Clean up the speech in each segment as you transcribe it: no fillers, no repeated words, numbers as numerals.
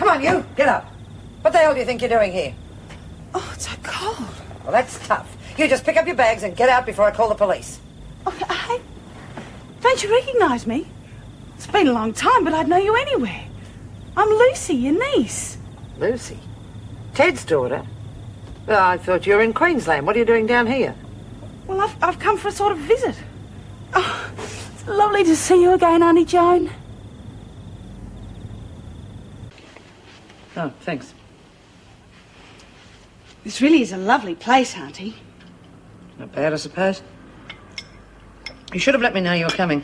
Come on, you. Get up. What the hell do you think you're doing here? Oh, it's so cold. Well, that's tough. You just pick up your bags and get out before I call the police. Oh, hey, don't you recognise me? It's been a long time, but I'd know you anywhere. I'm Lucy, your niece. Lucy? Ted's daughter? Well, I thought you were in Queensland. What are you doing down here? Well, I've come for a sort of visit. Oh, it's lovely to see you again, Auntie Joan. Oh, thanks. This really is a lovely place, Auntie. Not bad, I suppose. You should have let me know you were coming.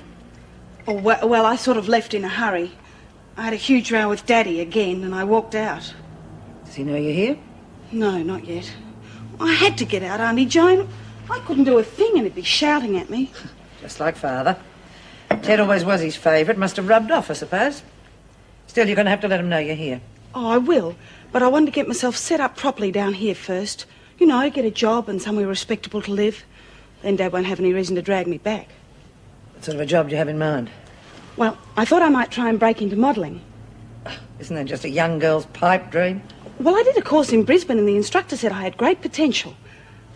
Oh, well, I sort of left in a hurry. I had a huge row with Daddy again, and I walked out. Does he know you're here? No, not yet. I had to get out, Auntie Joan. I couldn't do a thing, and he'd be shouting at me. Just like Father. Ted always was his favourite. Must have rubbed off, I suppose. Still, you're going to have to let him know you're here. Oh, I will. But I wanted to get myself set up properly down here first. You know, get a job and somewhere respectable to live. Then Dad won't have any reason to drag me back. What sort of a job do you have in mind? Well, I thought I might try and break into modelling. Isn't that just a young girl's pipe dream? Well, I did a course in Brisbane and the instructor said I had great potential.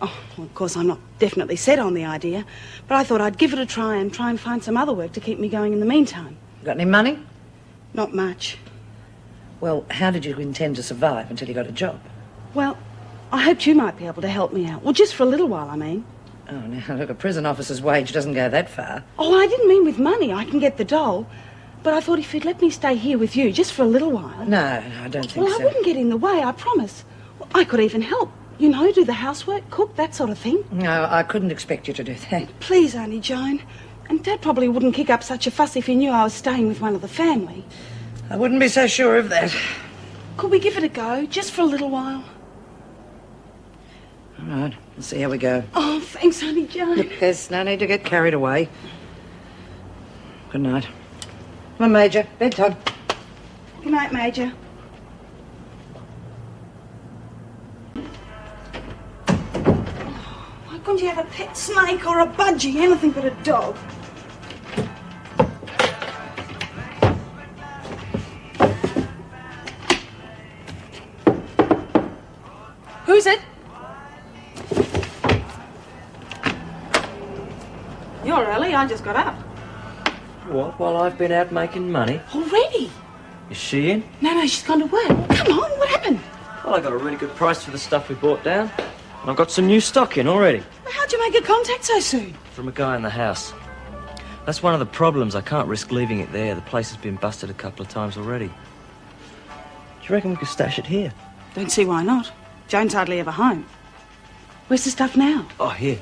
Oh, well, of course, I'm not definitely set on the idea, but I thought I'd give it a try and find some other work to keep me going in the meantime. Got any money? Not much. Well, how did you intend to survive until you got a job? Well, I hoped you might be able to help me out. Well, just for a little while, I mean. Oh, now, look, a prison officer's wage doesn't go that far. Oh, I didn't mean with money. I can get the dole. But I thought if you'd let me stay here with you just for a little while... No, I don't think well, so. I wouldn't get in the way, I promise. Well, I could even help. You know, do the housework, cook, that sort of thing. No, I couldn't expect you to do that. Please, Auntie Joan. And Dad probably wouldn't kick up such a fuss if he knew I was staying with one of the family. I wouldn't be so sure of that. Could we give it a go, just for a little while? All right, we'll see how we go. Oh, thanks, Auntie Joan. Look, there's no need to get carried away. Good night. Come on, Major. Bedtime. Good night, Major. Why couldn't you have a pet snake or a budgie? Anything but a dog. Who's it? You're early. I just got up. What? While I've been out making money? Already? Is she in? No, she's gone to work. Come on, what happened? Well, I got a really good price for the stuff we bought down. And I've got some new stock in already. Well, how'd you make a contact so soon? From a guy in the house. That's one of the problems. I can't risk leaving it there. The place has been busted a couple of times already. Do you reckon we could stash it here? Don't see why not. Joan's hardly ever home. Where's the stuff now? Oh, here.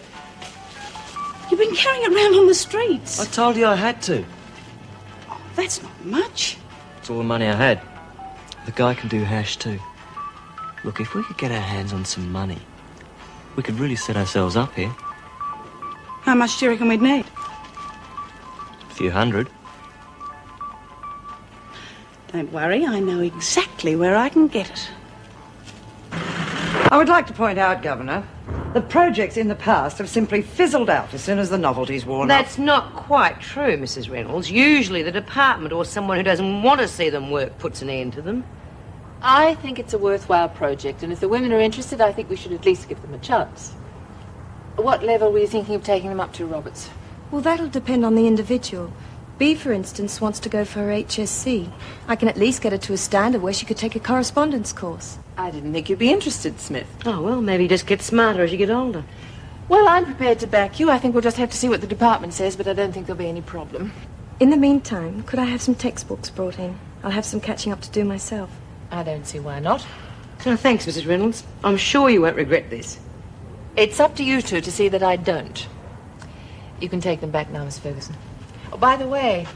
You've been carrying it around on the streets. I told you I had to. Oh, that's not much. It's all the money I had. The guy can do hash too. Look, if we could get our hands on some money, we could really set ourselves up here. How much do you reckon we'd need? A few hundred. Don't worry, I know exactly where I can get it. I would like to point out, Governor, that projects in the past have simply fizzled out as soon as the novelty's worn off. That's not quite true, Mrs. Reynolds. Usually the department or someone who doesn't want to see them work puts an end to them. I think it's a worthwhile project, and if the women are interested, I think we should at least give them a chance. What level were you thinking of taking them up to, Roberts? Well, that'll depend on the individual. Bea, for instance, wants to go for her HSC. I can at least get her to a standard where she could take a correspondence course. I didn't think you'd be interested, Smith. Oh, well, maybe just get smarter as you get older. Well, I'm prepared to back you. I think we'll just have to see what the department says, but I don't think there'll be any problem. In the meantime, could I have some textbooks brought in? I'll have some catching up to do myself. I don't see why not. Oh, thanks, Mrs. Reynolds. I'm sure you won't regret this. It's up to you two to see that I don't. You can take them back now, Miss Ferguson. Oh, by the way,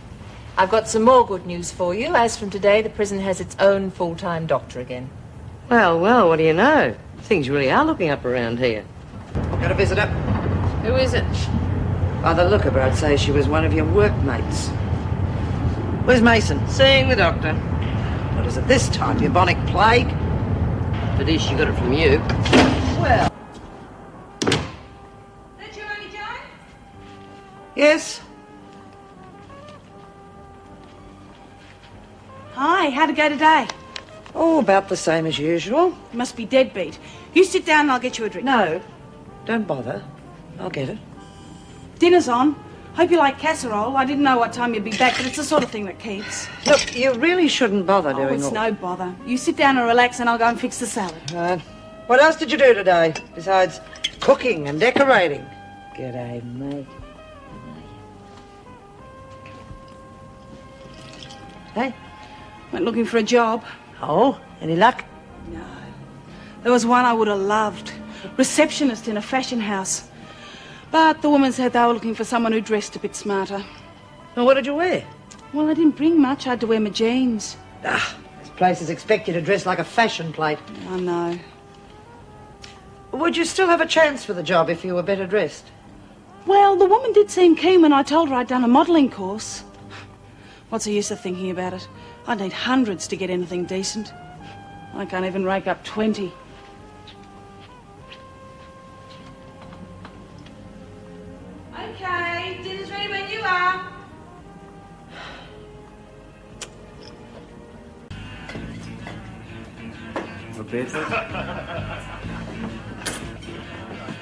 I've got some more good news for you. As from today, the prison has its own full-time doctor again. Well, what do you know? Things really are looking up around here. Got a visitor? Who is it? By the look of her, I'd say she was one of your workmates. Where's Mason? Seeing the doctor. What is it this time, bubonic plague? If it is, she got it from you. Well... That you, Auntie Joan? Yes? Hi, how'd it go today? Oh, about the same as usual. You must be deadbeat. You sit down and I'll get you a drink. No, don't bother. I'll get it. Dinner's on. Hope you like casserole. I didn't know what time you'd be back, but it's the sort of thing that keeps. Look, you really shouldn't bother Oh, doing it's all... no bother. You sit down and relax and I'll go and fix the salad. Right. What else did you do today, besides cooking and decorating? G'day, mate. Hey? Went looking for a job. Oh, any luck? No. There was one I would have loved. Receptionist in a fashion house. But the woman said they were looking for someone who dressed a bit smarter. Well, what did you wear? Well, I didn't bring much. I had to wear my jeans. This places expect you to dress like a fashion plate. I know. Would you still have a chance for the job if you were better dressed? Well, the woman did seem keen when I told her I'd done a modelling course. What's the use of thinking about it? I'd need hundreds to get anything decent. I can't even rake up 20. Okay, dinner's ready when you are.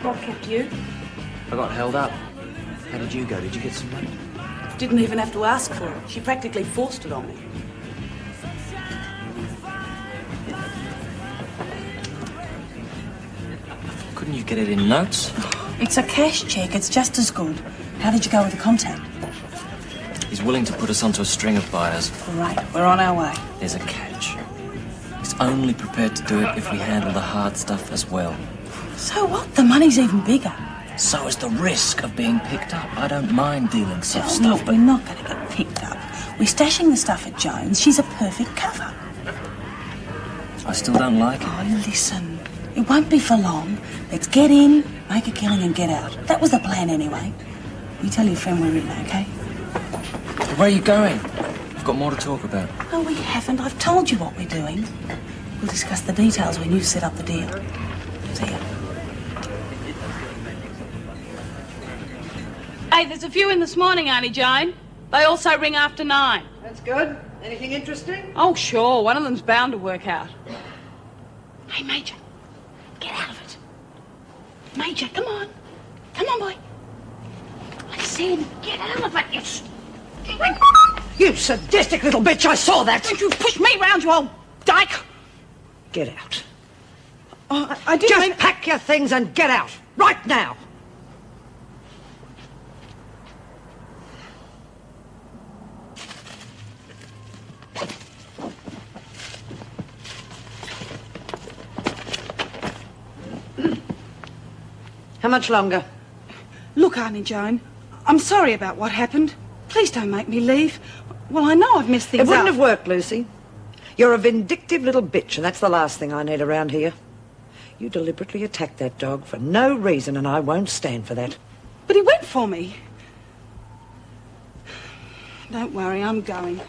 What kept you? I got held up. How did you go? Did you get some money? Didn't even have to ask for it. She practically forced it on me. Couldn't you get it in notes? It's a cash check. It's just as good. How did you go with the contact? He's willing to put us onto a string of buyers. Great. We're on our way. There's a catch. He's only prepared to do it if we handle the hard stuff as well. So what? The money's even bigger. So is the risk of being picked up. I don't mind dealing soft Oh, stuff, look, but we're not going to get picked up. We're stashing the stuff at Joan's. She's a perfect cover. I still don't like it. Oh, listen. It won't be for long. Let's get in, make a killing and get out. That was the plan anyway. You tell your friend we're in, okay? Where are you going? We've got more to talk about. No, we haven't. I've told you what we're doing. We'll discuss the details when you set up the deal. See ya. Hey, there's a few in this morning, Auntie Joan. They also ring after 9. That's good. Anything interesting? Oh, sure. One of them's bound to work out. Hey, Major. Get out of it. Major, come on. Come on, boy. I said, get out of it, you You sadistic little bitch, I saw that! Don't you push me round, you old dyke! Get out. Oh, I didn't Just mean... pack your things and get out, right now! How much longer? Look, Auntie Joan, I'm sorry about what happened. Please don't make me leave. Well, I know I've messed things It wouldn't up. have worked, Lucy. You're a vindictive little bitch, and that's the last thing I need around here. You deliberately attacked that dog for no reason, and I won't stand for that. But he went for me. Don't worry, I'm going.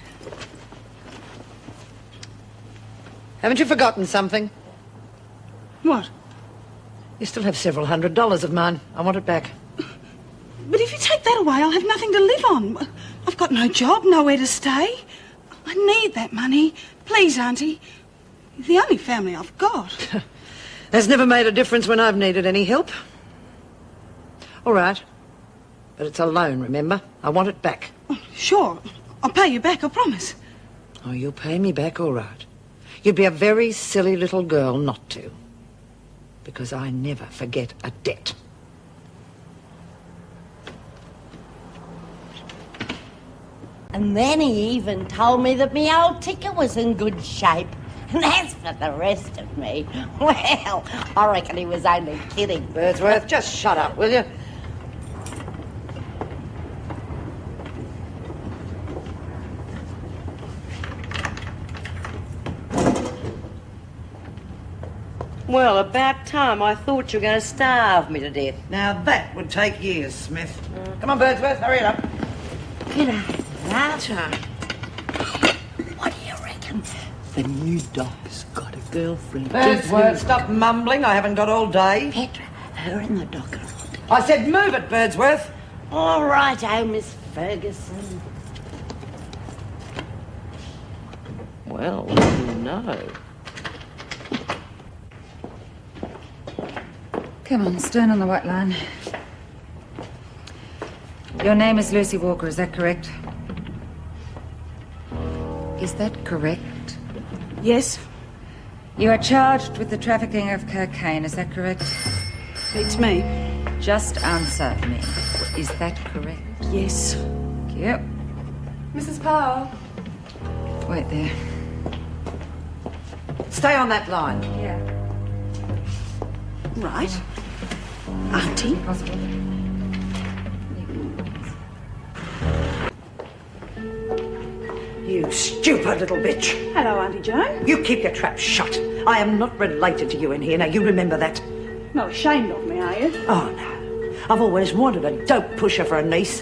Haven't you forgotten something? What? You still have several $100s of mine. I want it back. But if you take that away, I'll have nothing to live on. I've got no job, nowhere to stay. I need that money. Please, Auntie. You're the only family I've got. Has never made a difference when I've needed any help. All right. But it's a loan, remember? I want it back. Oh, sure. I'll pay you back, I promise. Oh, you'll pay me back, all right. You'd be a very silly little girl not to. Because I never forget a debt. And then he even told me that my old ticker was in good shape. And as for the rest of me, well, I reckon he was only kidding. Wordsworth, just shut up, will you? Well, about time. I thought you were going to starve me to death. Now that would take years, Smith. Come on, Wordsworth, hurry it up. G'day, Rata. What do you reckon? The new doc's got a girlfriend. Wordsworth, stop mumbling. I haven't got all day. Petra, her and the doc are I said move it, Wordsworth. all right, Miss Ferguson. Well, who knows? Come on, stern on the white line. Your name is Lucy Walker, is that correct? Is that correct? Yes, You are charged with the trafficking of cocaine, is that correct? it's me. Just answer me. Is that correct? Yes. Thank you. Mrs. Powell. Wait there. Stay on that line. Yeah. Right. Auntie. Possible. You stupid little bitch. Hello, Auntie Joan. You keep your trap shut. I am not related to you in here. Now, you remember that? Not ashamed of me, are you? Oh, no. I've always wanted a dope pusher for a niece.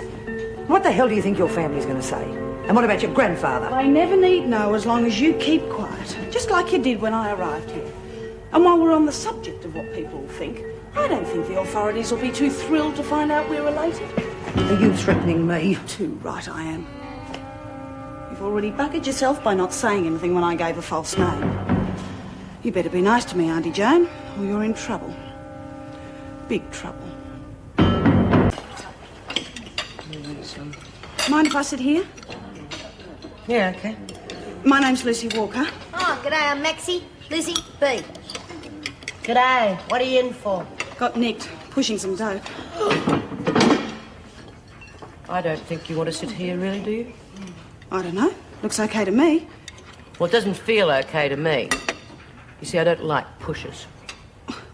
What the hell do you think your family's going to say? And what about your grandfather? They never need know as long as you keep quiet, just like you did when I arrived here. And while we're on the subject of what people will think, I don't think the authorities will be too thrilled to find out we're related. Are you threatening me? Too right I am. You've already buggered yourself by not saying anything when I gave a false name. You better be nice to me, Auntie Joan, or you're in trouble. Big trouble. Mind if I sit here? Yeah, okay. My name's Lucy Walker. Oh, g'day, I'm Maxie. Lizzie B. G'day. What are you in for? Got nicked, pushing some dope. I don't think you want to sit here, really, do you? I don't know. Looks okay to me. Well, it doesn't feel okay to me. You see, I don't like pushers.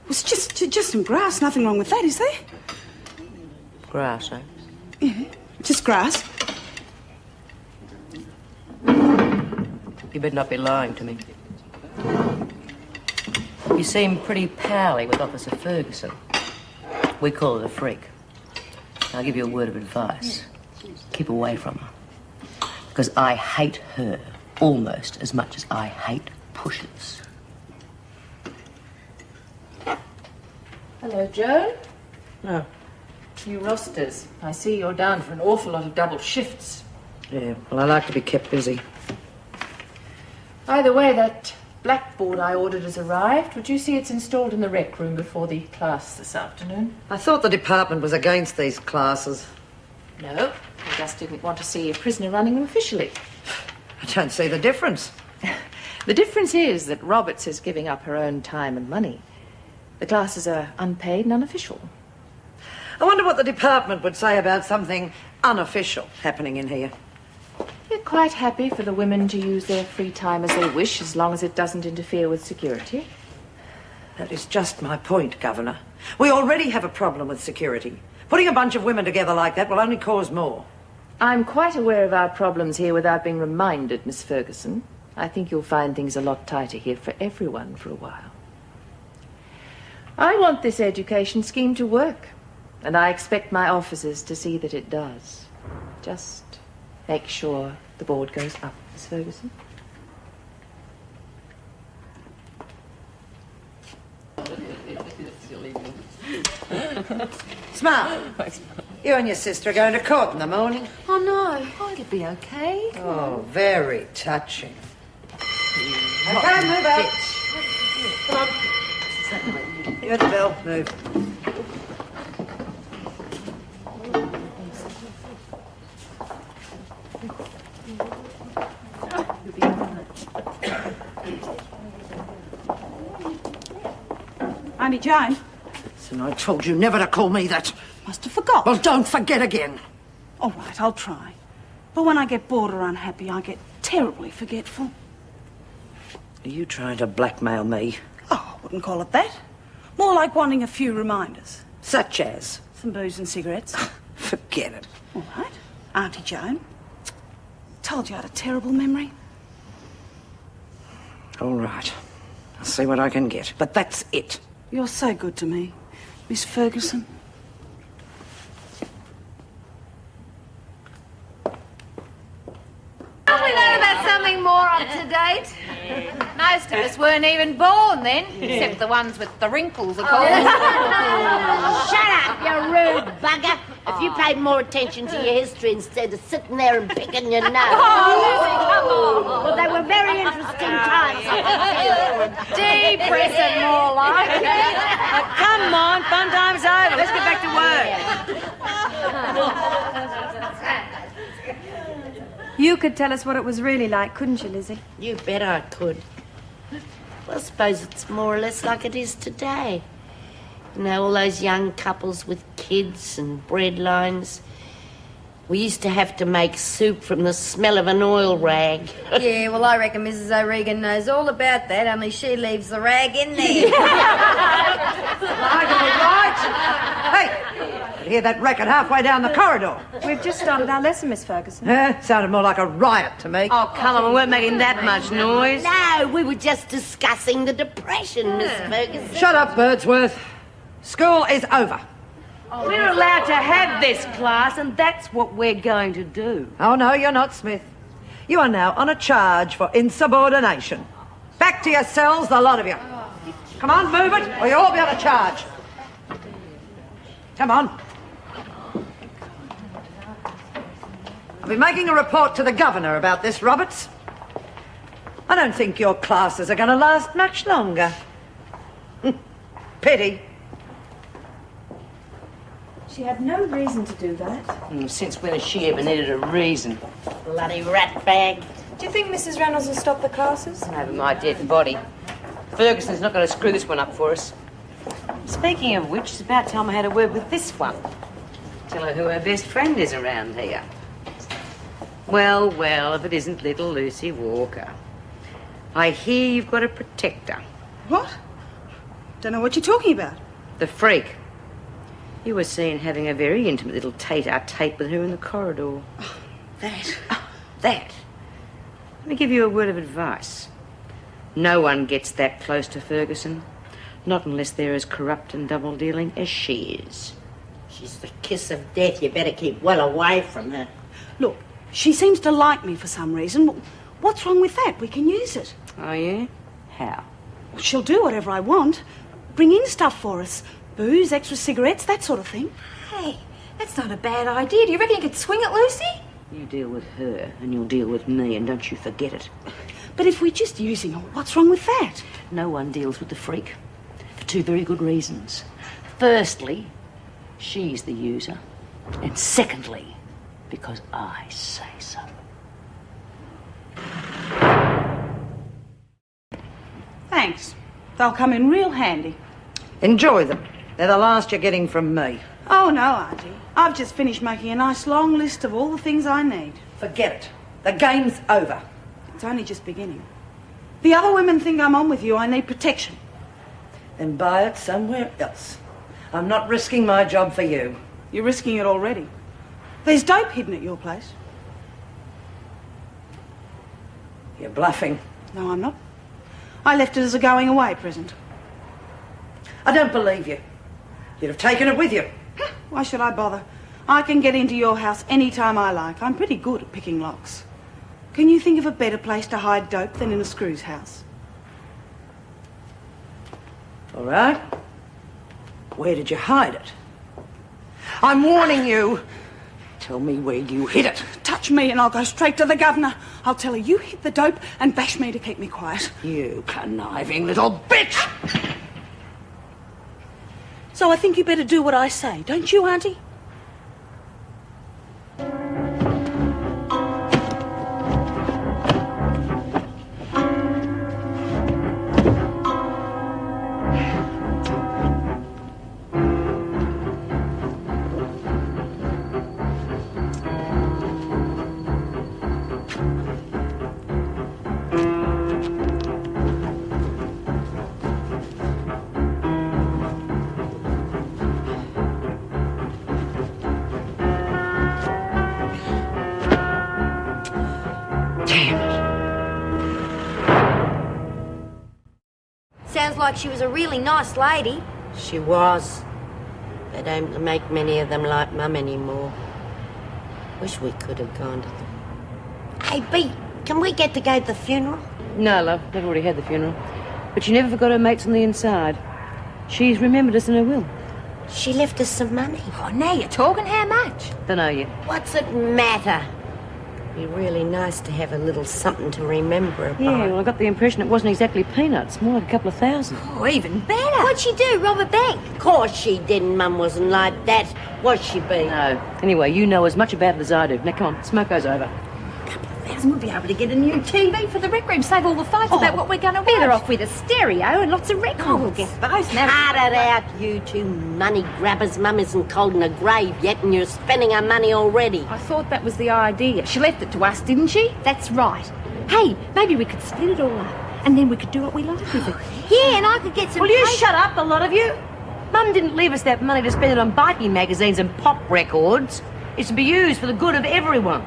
It's just some grass. Nothing wrong with that, is there? Grass, eh? Yeah, just grass. You better not be lying to me. You seem pretty pally with Officer Ferguson. We call her a freak. I'll give you a word of advice. Keep away from her. Because I hate her almost as much as I hate pushers. Hello, Joan. Oh. New rosters. I see you're down for an awful lot of double shifts. Yeah, well, I like to be kept busy. By the way, that blackboard I ordered has arrived. Would you see it's installed in the rec room before the class this afternoon? I thought the department was against these classes. No, they just didn't want to see a prisoner running them officially. I don't see the difference. The difference is that Roberts is giving up her own time and money. The classes are unpaid and unofficial. I wonder what the department would say about something unofficial happening in here. They're quite happy for the women to use their free time as they wish, as long as it doesn't interfere with security. That is just my point, Governor. We already have a problem with security. Putting a bunch of women together like that will only cause more. I'm quite aware of our problems here without being reminded, Miss Ferguson. I think you'll find things a lot tighter here for everyone for a while. I want this education scheme to work, and I expect my officers to see that it does. Just make sure the board goes up, Miss Ferguson. Smart. You and your sister are going to court in the morning. Oh, no. Oh, it'll be okay. Oh, very touching. Okay, move out. Come on. You're the bell. Move. Auntie Joan. And I told you never to call me that. Must have forgot. Well, don't forget again. All right, I'll try. But when I get bored or unhappy, I get terribly forgetful. Are you trying to blackmail me? Oh, I wouldn't call it that. More like wanting a few reminders. Such as? Some booze and cigarettes. Forget it. All right. Auntie Joan. Told you I had a terrible memory. All right. I'll see what I can get. But that's it. You're so good to me, Miss Ferguson. Have we learned about something more up to date? Most of us weren't even born then, except the ones with the wrinkles, of course. Shut up, you rude bugger. If you paid more attention to your history instead of sitting there and picking your nose. Well, they were very interesting times. Depressing, more like. Come on, fun time's over. Let's get back to work. You could tell us what it was really like, couldn't you, Lizzie? You bet I could. Well, I suppose it's more or less like it is today. You know, all those young couples with kids and breadlines. We used to have to make soup from the smell of an oil rag. Yeah, well, I reckon Mrs. O'Regan knows all about that, only she leaves the rag in there. Right. Hey, I hear that racket halfway down the corridor. We've just started our lesson, Miss Ferguson. Sounded more like a riot to me. Oh, come on, we weren't making that much noise. No, we were just discussing the depression, Miss Ferguson. Shut up, Birdsworth. School is over. We're allowed to have this class, and that's what we're going to do. Oh, no, you're not, Smith. You are now on a charge for insubordination. Back to your cells, the lot of you. Come on, move it, or you'll all be on a charge. Come on. I'll be making a report to the governor about this, Roberts. I don't think your classes are going to last much longer. Pity. She had no reason to do that. Since when has she ever needed a reason? Bloody rat bag. Do you think Mrs. Reynolds will stop the classes? Over my dead body. Ferguson's not going to screw this one up for us. Speaking of which, it's about time I had a word with this one. Tell her who her best friend is around here. Well, if it isn't little Lucy Walker. I hear you've got a protector. What? Don't know what you're talking about. The freak. You were seen having a very intimate little tete-a-tete with her in the corridor. Oh, that. That. Let me give you a word of advice. No one gets that close to Ferguson. Not unless they're as corrupt and double-dealing as she is. She's the kiss of death. You better keep well away from her. Look, she seems to like me for some reason. What's wrong with that? We can use it. Oh, yeah? How? Well, she'll do whatever I want. Bring in stuff for us. Booze, extra cigarettes, that sort of thing. Hey, that's not a bad idea. Do you reckon you could swing it, Lucy? You deal with her, and you'll deal with me, and don't you forget it. But if we're just using her, what's wrong with that? No one deals with the freak. For two very good reasons. Firstly, she's the user. And secondly, because I say so. Thanks. They'll come in real handy. Enjoy them. They're the last you're getting from me. Oh, no, Auntie. I've just finished making a nice long list of all the things I need. Forget it. The game's over. It's only just beginning. The other women think I'm on with you. I need protection. Then buy it somewhere else. I'm not risking my job for you. You're risking it already. There's dope hidden at your place. You're bluffing. No, I'm not. I left it as a going-away present. I don't believe you. You'd have taken it with you. Why should I bother? I can get into your house any time I like. I'm pretty good at picking locks. Can you think of a better place to hide dope than in a screw's house? All right. Where did you hide it? I'm warning you. Tell me where you hid it. Touch me and I'll go straight to the governor. I'll tell her you hid the dope and bash me to keep me quiet. You conniving little bitch! So I think you better do what I say, don't you, Auntie? Sounds like she was a really nice lady. She was. They don't make many of them like Mum anymore. Wish we could have gone to them. Hey, Bea, can we get to go to the funeral? No, love, they've already had the funeral. But she never forgot her mates on the inside. She's remembered us in her will. She left us some money. Oh, now you're talking. How much? Don't know yet. What's it matter? Be really nice to have a little something to remember about. Yeah, well, I got the impression it wasn't exactly peanuts, more like a couple of thousand. Oh, even better. What'd she do, rob a bank? Of course she didn't. Mum wasn't like that. Was she, Bea? No. Anyway, you know as much about it as I do. Now, come on, smoko's over. We'll be able to get a new TV for the rec room, save all the fights about what we're going to watch. Better off with a stereo and lots of records. We'll get both now. Cut it out, you two money grabbers. Mum isn't cold in the grave yet, and you're spending our money already. I thought that was the idea. She left it to us, didn't she? That's right. Hey, maybe we could split it all up, and then we could do what we like with it. Yeah, and I could get some... Will you shut up, the lot of you? Mum didn't leave us that money to spend it on bikie magazines and pop records. It's to be used for the good of everyone.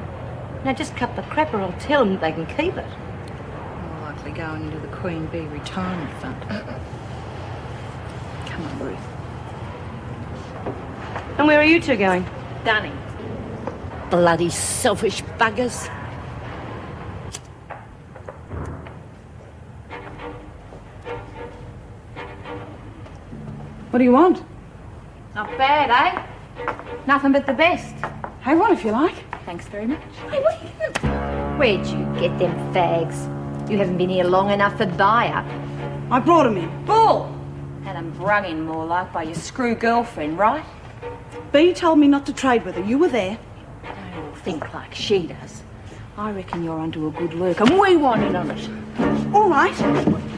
Now just cut the crap or I'll tell them that they can keep it. More likely going into the Queen Bee retirement fund. Come on, Ruth. And where are you two going? Dunning. Bloody selfish buggers. What do you want? Not bad, eh? Nothing but the best. Have one if you like. Thanks very much. Hey, where'd you get them fags? You haven't been here long enough for buy-up. I brought them in. Bull! Had 'em brung in more like by your screw girlfriend, right? Bea told me not to trade with her. You were there. Don't think like she does. I reckon you're onto a good work, and we want in on it. All right.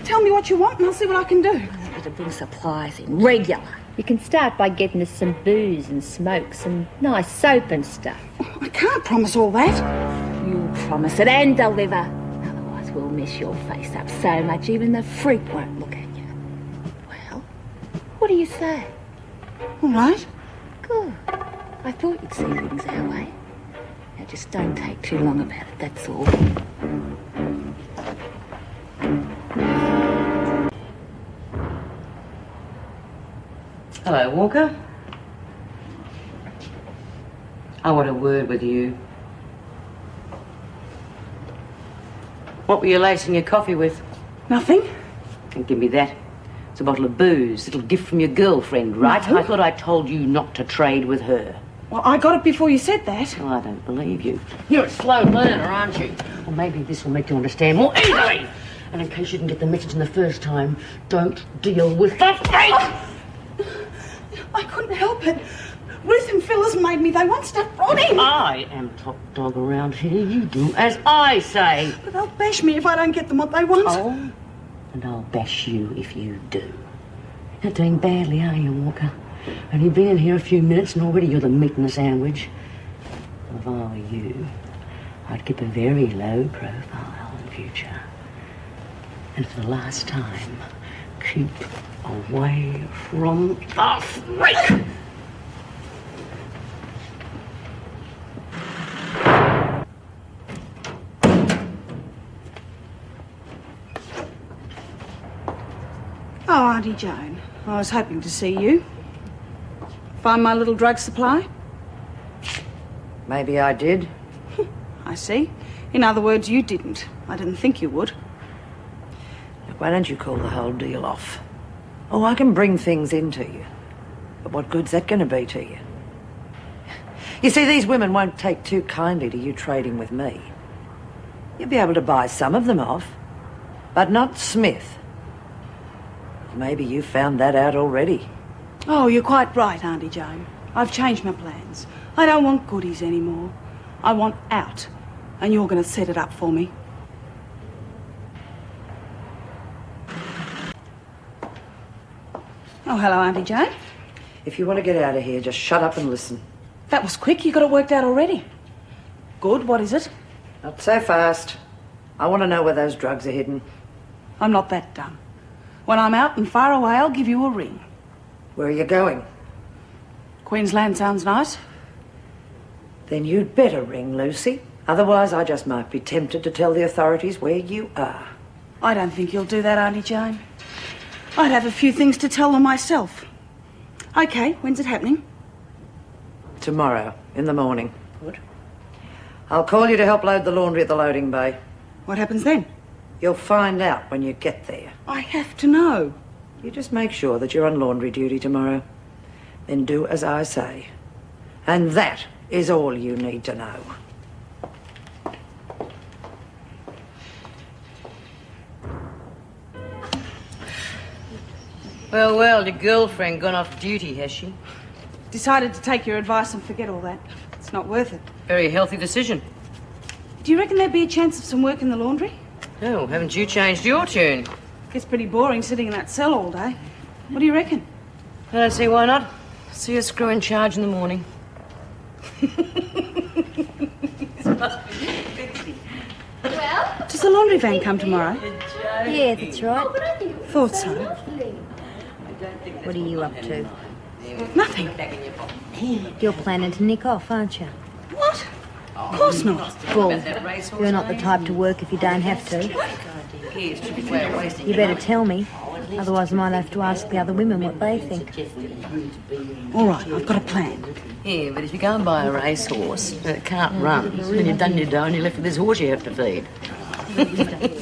Tell me what you want and I'll see what I can do. To bring supplies in regular. You can start by getting us some booze and smoke, some nice soap and stuff. I can't promise all that. You promise it and deliver. Otherwise we'll mess your face up so much even the freak won't look at you. Well, what do you say? All right. Good. I thought you'd see things our way. Now just don't take too long about it, that's all. Hello, Walker. I want a word with you. What were you lacing your coffee with? Nothing. Don't give me that. It's a bottle of booze, a little gift from your girlfriend, right? No. I thought I told you not to trade with her. Well, I got it before you said that. Oh, I don't believe you. You're a slow learner, aren't you? Well, maybe this will make you understand more easily. And in case you didn't get the message in the first time, don't deal with the freak! I couldn't help it. Ruth and Phyllis made me. They want stuff brought in. I am top dog around here. You do as I say. But they'll bash me if I don't get them what they want. Oh, and I'll bash you if you do. Not doing badly, are you, Walker? Only been in here a few minutes and already you're the meat in the sandwich. If I were you, I'd keep a very low profile in future. And for the last time, keep away from the freak! Oh, Auntie Joan, I was hoping to see you. Find my little drug supply? Maybe I did. I see. In other words, you didn't. I didn't think you would. Look, why don't you call the whole deal off? Oh, I can bring things into you. But what good's that going to be to you? You see, these women won't take too kindly to you trading with me. You'll be able to buy some of them off, but not Smith. Maybe you found that out already. Oh, you're quite right, Auntie Joan. I've changed my plans. I don't want goodies anymore. I want out. And you're going to set it up for me. Oh, hello, Auntie Joan. If you want to get out of here, just shut up and listen. That was quick. You got it worked out already. Good. What is it? Not so fast. I want to know where those drugs are hidden. I'm not that dumb. When I'm out and far away, I'll give you a ring. Where are you going? Queensland sounds nice. Then you'd better ring, Lucy. Otherwise, I just might be tempted to tell the authorities where you are. I don't think you'll do that, Auntie Joan. I'd have a few things to tell them myself. Okay, when's it happening? Tomorrow, in the morning. Good. I'll call you to help load the laundry at the loading bay. What happens then? You'll find out when you get there. I have to know. You just make sure that you're on laundry duty tomorrow. Then do as I say. And that is all you need to know. Well, well, your girlfriend gone off duty, has she? Decided to take your advice and forget all that. It's not worth it. Very healthy decision. Do you reckon there'd be a chance of some work in the laundry? Oh, haven't you changed your tune? Gets pretty boring sitting in that cell all day. What do you reckon? I don't see why not. See a screw in charge in the morning. Well? Does the laundry van come tomorrow? Yeah, that's right. Thought so. What are you up to? Nothing. You're planning to nick off, aren't you? What? Of course not. Well, you're not the type to work if you don't have to. You better tell me. Otherwise, I might have to ask the other women what they think. All right, I've got a plan. Yeah, but if you go and buy a racehorse that can't run, when you've done your dough and you're left with this horse you have to feed.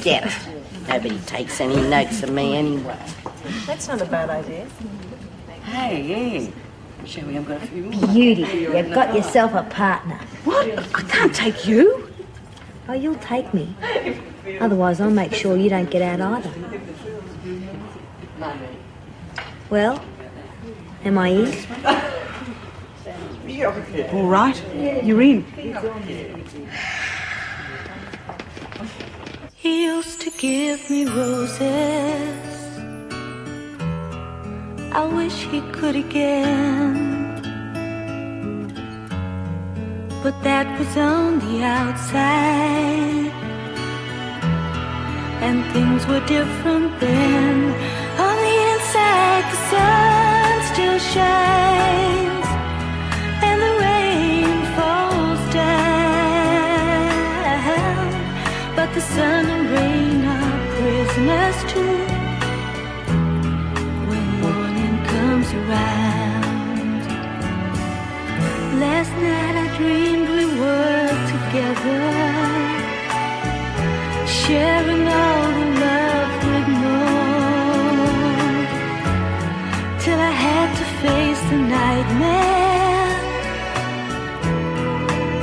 Get it. Nobody takes any notes of me anyway. That's not a bad idea. Hey, yeah. Shall we have got a few more? Beauty, you've got yourself a partner. What? I can't take you. Oh, you'll take me. Otherwise, I'll make sure you don't get out either. Well, am I in? All right, you're in. He used to give me roses. I wish he could again. But that was on the outside, and things were different then. On the inside, the sun still shines, and the rain falls down. But the sun and rain are prisoners too when morning comes around. Last night I dreamed we were together, sharing all the love we'd known, till I had to face the nightmare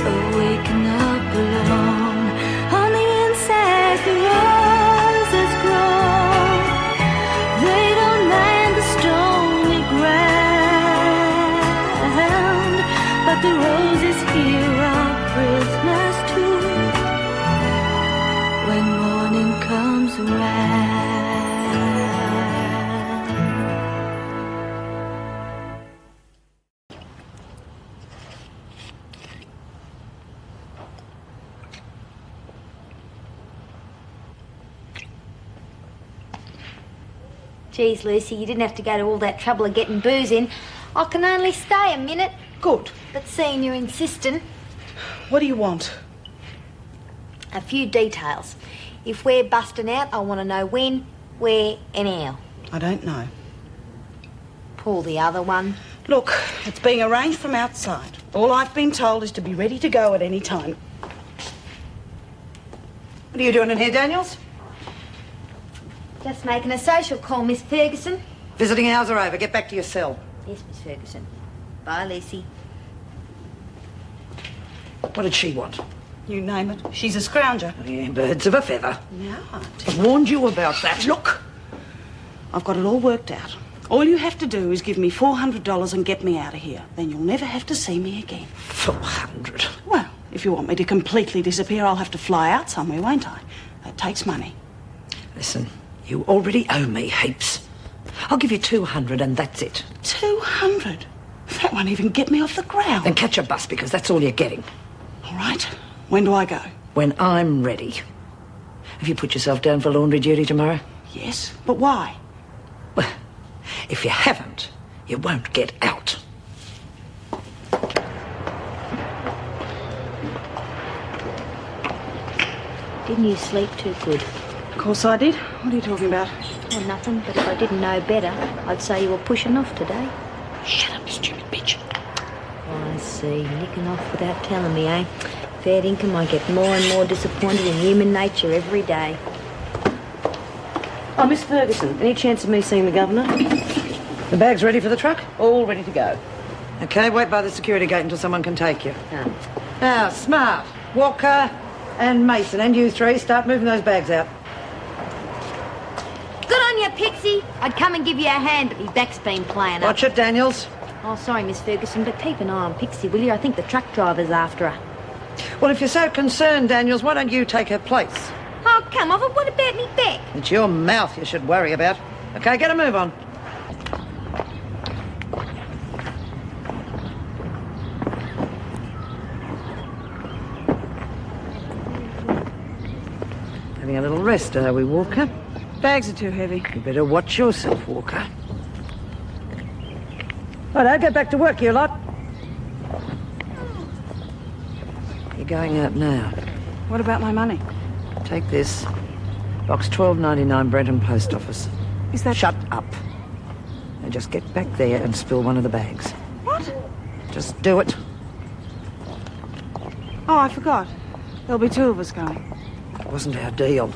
of waking up alone. On the inside, the roses grow. They don't mind the stony ground, but the roses here are prisoners too when morning comes around. Geez, Lucy, you didn't have to go to all that trouble of getting booze in. I can only stay a minute. Good. But seeing you're insisting, What do you want? a few details. If we're busting out, I want to know when, where, and how. I don't know. Pull the other one. Look, it's being arranged from outside. All I've been told is to be ready to go at any time. What are you doing in here, Daniels? Just making a social call, Miss Ferguson. Visiting hours are over. Get back to your cell. Yes, Miss Ferguson. Bye, Lucy. What did she want? You name it. She's a scrounger. Oh, yeah, birds of a feather. Yeah. I've warned you about that. Look, I've got it all worked out. All you have to do is give me $400 and get me out of here. Then you'll never have to see me again. 400. Well, if you want me to completely disappear, I'll have to fly out somewhere, won't I? That takes money. Listen, you already owe me heaps. I'll give you 200 and that's it. 200? That won't even get me off the ground. Then catch a bus because that's all you're getting. All right. When do I go? When I'm ready. Have you put yourself down for laundry duty tomorrow? Yes, but why? Well, if you haven't, you won't get out. Didn't you sleep too good? Of course I did. What are you talking about? Well, nothing, but if I didn't know better, I'd say you were pushing off today. Shut up, stupid bitch. I see. Nicking off without telling me, eh? Fair income, I get more and more disappointed in human nature every day. Oh, Miss Ferguson, any chance of me seeing the governor? The bag's ready for the truck? All ready to go. Okay, wait by the security gate until someone can take you. Ah. Now, Smart, Walker, and Mason, and you three, start moving those bags out. Good on you, Pixie? I'd come and give you a hand, but my back's been playing up. Watch it, Daniels. Oh, sorry, Miss Ferguson, but keep an eye on Pixie, will you? I think the truck driver's after her. Well, if you're so concerned, Daniels, why don't you take her place? Oh, come on, but what about me back? It's your mouth you should worry about. Okay, get a move on. Having a little rest, are we, Walker? Bags are too heavy. You better watch yourself, Walker. Righto, get back to work, you lot. You're going out now. What about my money? Take this. Box 1299, Brenton Post Office. Is that... Shut up. Now just get back there and spill one of the bags. What? Just do it. Oh, I forgot. There'll be two of us going. It wasn't our deal.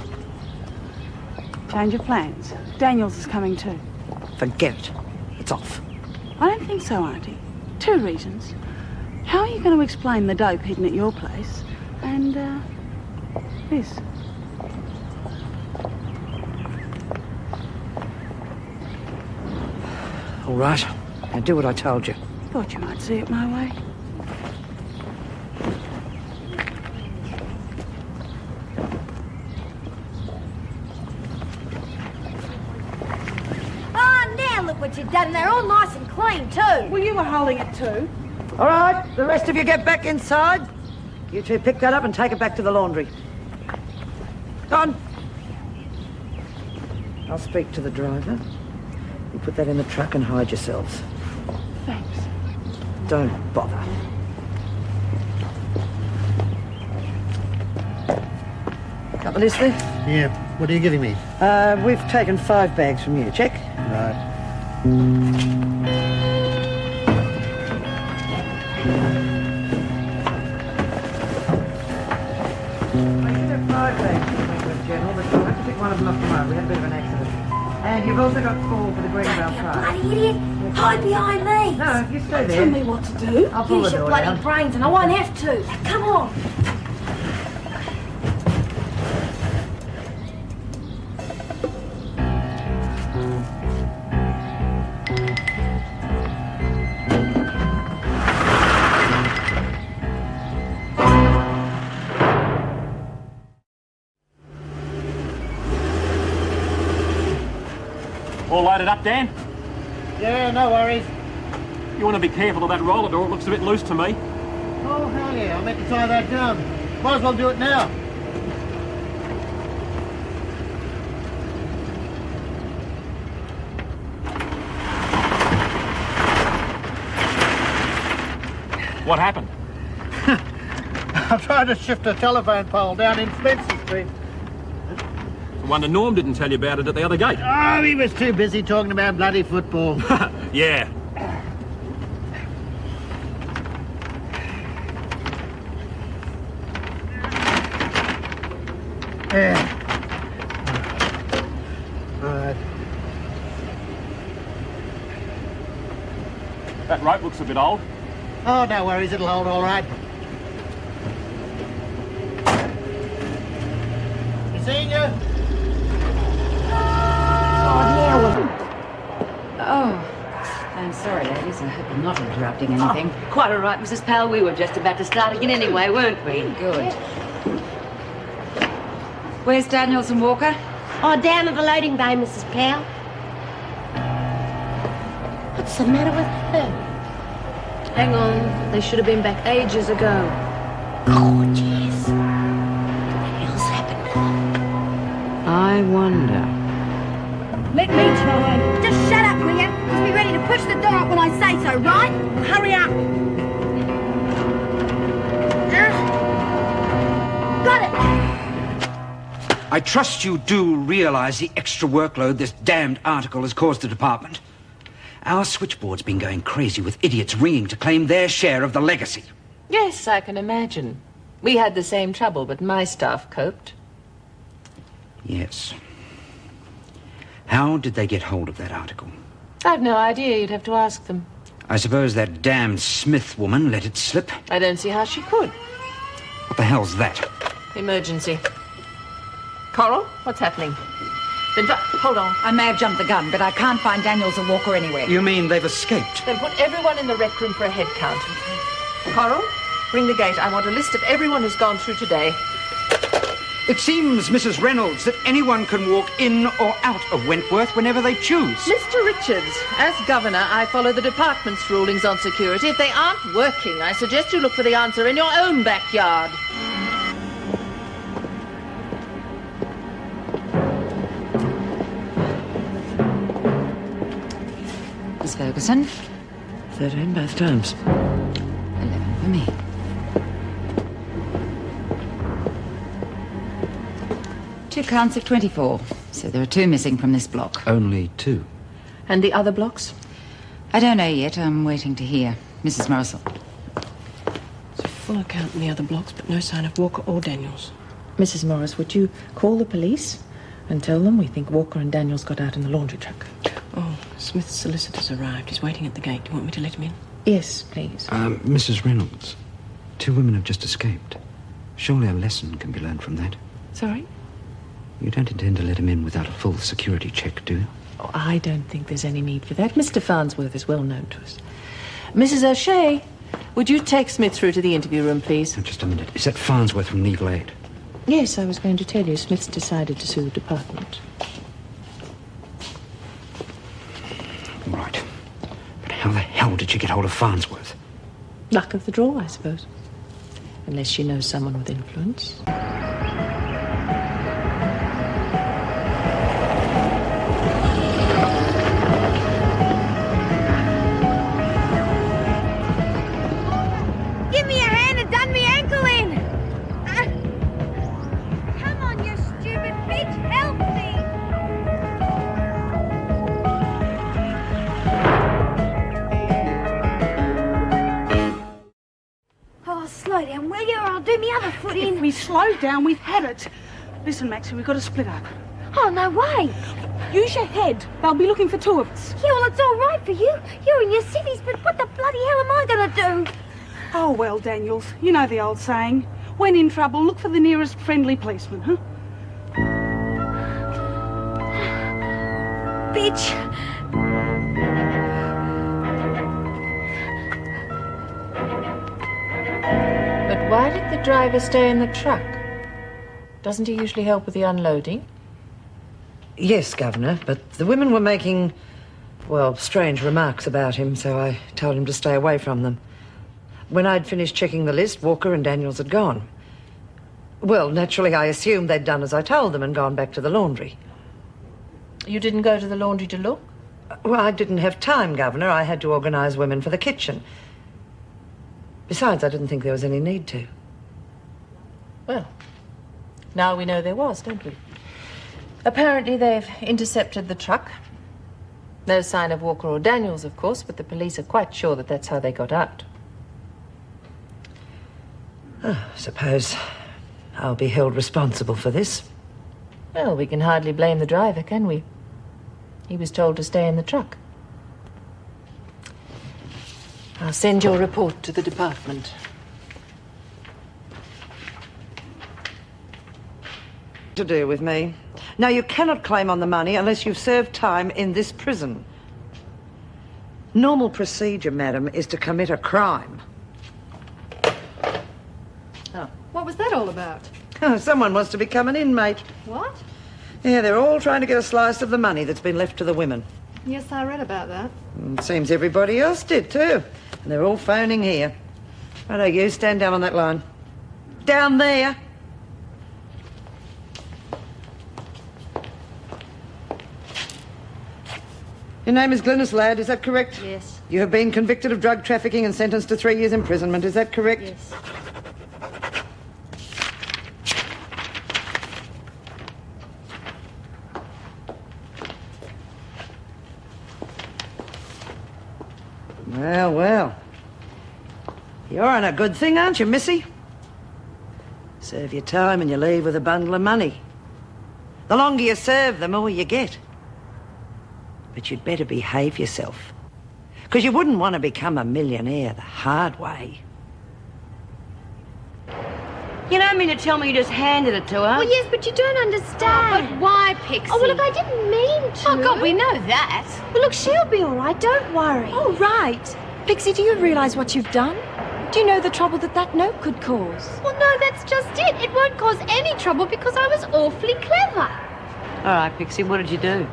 Change of plans. Daniels is coming too. Forget it. It's off. I don't think so, Auntie. Two reasons. How are you going to explain the dope hidden at your place? And, this. All right. Now do what I told you. Thought you might see it my way. Oh, now look what you've done. They're all nice and clean, too. Well, you were holding it too. All right, the rest of you get back inside. You two pick that up and take it back to the laundry. Go on. I'll speak to the driver. You put that in the truck and hide yourselves. Thanks. Don't bother. Got the list there? Yeah. What are you giving me? We've taken 5 bags from you. Check. Right. General, but you'll have to pick one of them up tomorrow. We had a bit of an accident. And you've also got 4 for the Greenbelt trial. Bloody idiot. Hide behind me. No, you stay there. Tell me what to do. I'll pull Use the your door bloody down. brains and I won't have to. Come on. All loaded up, Dan? Yeah, no worries. You want to be careful of that roller door. It looks a bit loose to me. Oh, hell yeah. I meant to tie that down. Might as well do it now. What happened? I'm trying to shift a telephone pole down in Spencer Street. I wonder Norm didn't tell you about it at the other gate. Oh, he was too busy talking about bloody football. Yeah. Yeah. All right. That rope looks a bit old. Oh, no worries. It'll hold all right. You seeing you? Oh, I'm sorry, ladies. I hope I'm not interrupting anything. Oh, quite all right, Mrs. Powell. We were just about to start again anyway, weren't we? Good. Where's Daniels and Walker? Oh, down at the loading bay, Mrs. Powell. What's the matter with her? Hang on. They should have been back ages ago. Oh, jeez. What the hell's happened to them? I wonder. Let me try. Just shut up, will you? Just be ready to push the door up when I say so, right? Hurry up. Got it. I trust you do realize the extra workload this damned article has caused the department. Our switchboard's been going crazy with idiots ringing to claim their share of the legacy. Yes, I can imagine. We had the same trouble, but my staff coped. Yes. How did they get hold of that article? I've no idea. You'd have to ask them. I suppose that damned Smith woman let it slip. I don't see how she could. What the hell's that? Emergency. Coral, what's happening? Then hold on. I may have jumped the gun, but I can't find Daniels or Walker anywhere. You mean they've escaped? Then put everyone in the rec room for a head count. Coral, bring the gate. I want a list of everyone who's gone through today. It seems, Mrs. Reynolds, that anyone can walk in or out of Wentworth whenever they choose. Mr. Richards, as governor, I follow the department's rulings on security. If they aren't working, I suggest you look for the answer in your own backyard. Miss Ferguson? 13 both times. 11 for me. Two counts of 24. So there are 2 missing from this block. Only 2. And the other blocks? I don't know yet. I'm waiting to hear. Mrs. Morrison. It's a full account in the other blocks, but no sign of Walker or Daniels. Mrs. Morris, would you call the police and tell them we think Walker and Daniels got out in the laundry truck? Oh, Smith's solicitor's arrived. He's waiting at the gate. Do you want me to let him in? Yes, please. Mrs. Reynolds, 2 women have just escaped. Surely a lesson can be learned from that. Sorry? You don't intend to let him in without a full security check, do you? Oh, I don't think there's any need for that. Mr. Farnsworth is well known to us. Mrs. O'Shea, would you take Smith through to the interview room, please? Now, just a minute. Is that Farnsworth from Legal Aid? Yes, I was going to tell you. Smith's decided to sue the department. Right. But how the hell did you get hold of Farnsworth? Luck of the draw, I suppose. Unless she knows someone with influence. Give me a hand and done me ankle in! Come on, you stupid bitch! Help me! Oh, slow down, will you, or I'll do me other foot in. If we slow down, we've had it. Listen, Maxie, we've got to split up. Oh, no way. Use your head. They'll be looking for 2 of us. Yeah, well, it's all right for you. You're in your civvies, but what the bloody hell am I going to do? Oh, well, Daniels, you know the old saying. When in trouble, look for the nearest friendly policeman, huh? Bitch. But why did the driver stay in the truck? Doesn't he usually help with the unloading? Yes, Governor, but the women were making, well, strange remarks about him, so I told him to stay away from them. When I'd finished checking the list, Walker and Daniels had gone. Well, naturally, I assumed they'd done as I told them and gone back to the laundry. You didn't go to the laundry to look? Well, I didn't have time, Governor. I had to organise women for the kitchen. Besides, I didn't think there was any need to. Well, now we know there was, don't we? Apparently they've intercepted the truck. No sign of Walker or Daniels, of course, but the police are quite sure that that's how they got out. Oh, I suppose I'll be held responsible for this. Well, we can hardly blame the driver, can we? He was told to stay in the truck. I'll send your report to the department. To do with me. Now, you cannot claim on the money unless you've served time in this prison. Normal procedure, madam, is to commit a crime. Oh. What was that all about? Oh, someone wants to become an inmate. What? Yeah, they're all trying to get a slice of the money that's been left to the women. Yes, I read about that. Seems everybody else did too. And they're all phoning here. Righto, you stand down on that line. Down there. Your name is Glynis Ladd, is that correct? Yes. You have been convicted of drug trafficking and sentenced to 3 years imprisonment, is that correct? Yes. Well, well. You're on a good thing, aren't you, Missy? Serve your time and you leave with a bundle of money. The longer you serve, the more you get. But you'd better behave yourself. Because you wouldn't want to become a millionaire the hard way. You don't mean to tell me you just handed it to her? Well, yes, but you don't understand. But why, Pixie? Oh, well, look, I didn't mean to. Oh, God, we know that. Well, look, she'll be all right. Don't worry. Oh, right. Pixie, do you realise what you've done? Do you know the trouble that note could cause? Well, no, that's just it. It won't cause any trouble because I was awfully clever. All right, Pixie, what did you do?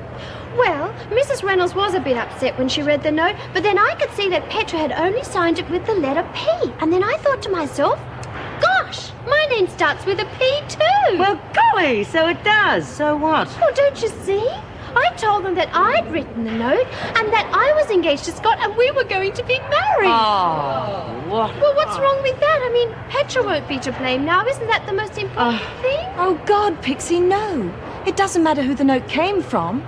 Well, Mrs. Reynolds was a bit upset when she read the note, but then I could see that Petra had only signed it with the letter P. And then I thought to myself, gosh, my name starts with a P too. Well, golly, so it does. So what? Well, don't you see? I told them that I'd written the note and that I was engaged to Scott and we were going to be married. Oh, what? Well, what's wrong with that? I mean, Petra won't be to blame now. Isn't that the most important thing? Oh, God, Pixie, no. It doesn't matter who the note came from.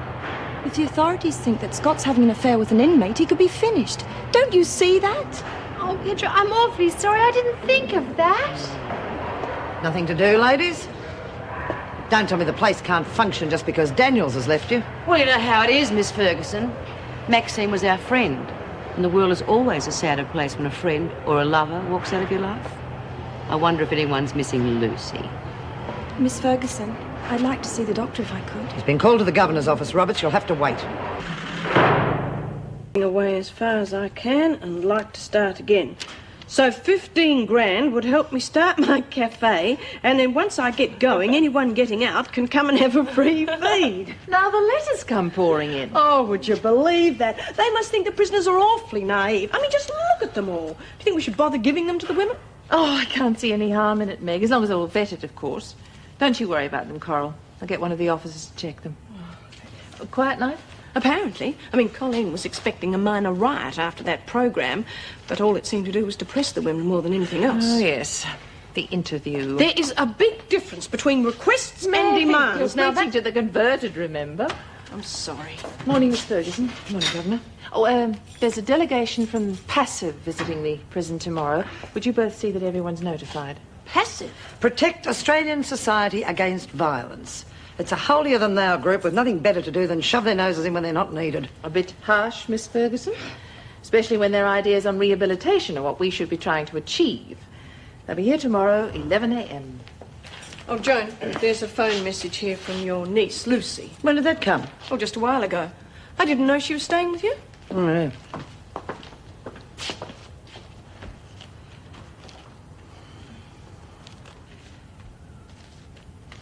If the authorities think that Scott's having an affair with an inmate, he could be finished. Don't you see that? Oh, Petra, I'm awfully sorry. I didn't think of that. Nothing to do, ladies? Don't tell me the place can't function just because Daniels has left you. Well, you know how it is, Miss Ferguson. Maxine was our friend. And the world is always a sadder place when a friend or a lover walks out of your life. I wonder if anyone's missing Lucy. Miss Ferguson, I'd like to see the doctor if I could. He's been called to the governor's office, Roberts. You'll have to wait. Away as far as I can and like to start again. So 15 grand would help me start my cafe, and then once I get going, anyone getting out can come and have a free feed. Now the letters come pouring in. Oh, would you believe that? They must think the prisoners are awfully naive. I mean, just look at them all. Do you think we should bother giving them to the women? Oh, I can't see any harm in it, Meg, as long as they're all vetted, of course. Don't you worry about them, Coral. I'll get one of the officers to check them. A quiet night? Apparently. I mean, Colleen was expecting a minor riot after that program, but all it seemed to do was depress the women more than anything else. Oh, yes. The interview. There is a big difference between requests and demands. Now, back to the converted, remember? I'm sorry. Morning, Miss Ferguson. Morning, Governor. Oh, there's a delegation from Passive visiting the prison tomorrow. Would you both see that everyone's notified? Passive? Protect Australian society against violence. It's a holier-than-thou group with nothing better to do than shove their noses in when they're not needed. A bit harsh, Miss Ferguson? Especially when their ideas on rehabilitation are what we should be trying to achieve. They'll be here tomorrow, 11 a.m. Oh, Joan, there's a phone message here from your niece, Lucy. When did that come? Oh, just a while ago. I didn't know she was staying with you. Oh, yeah.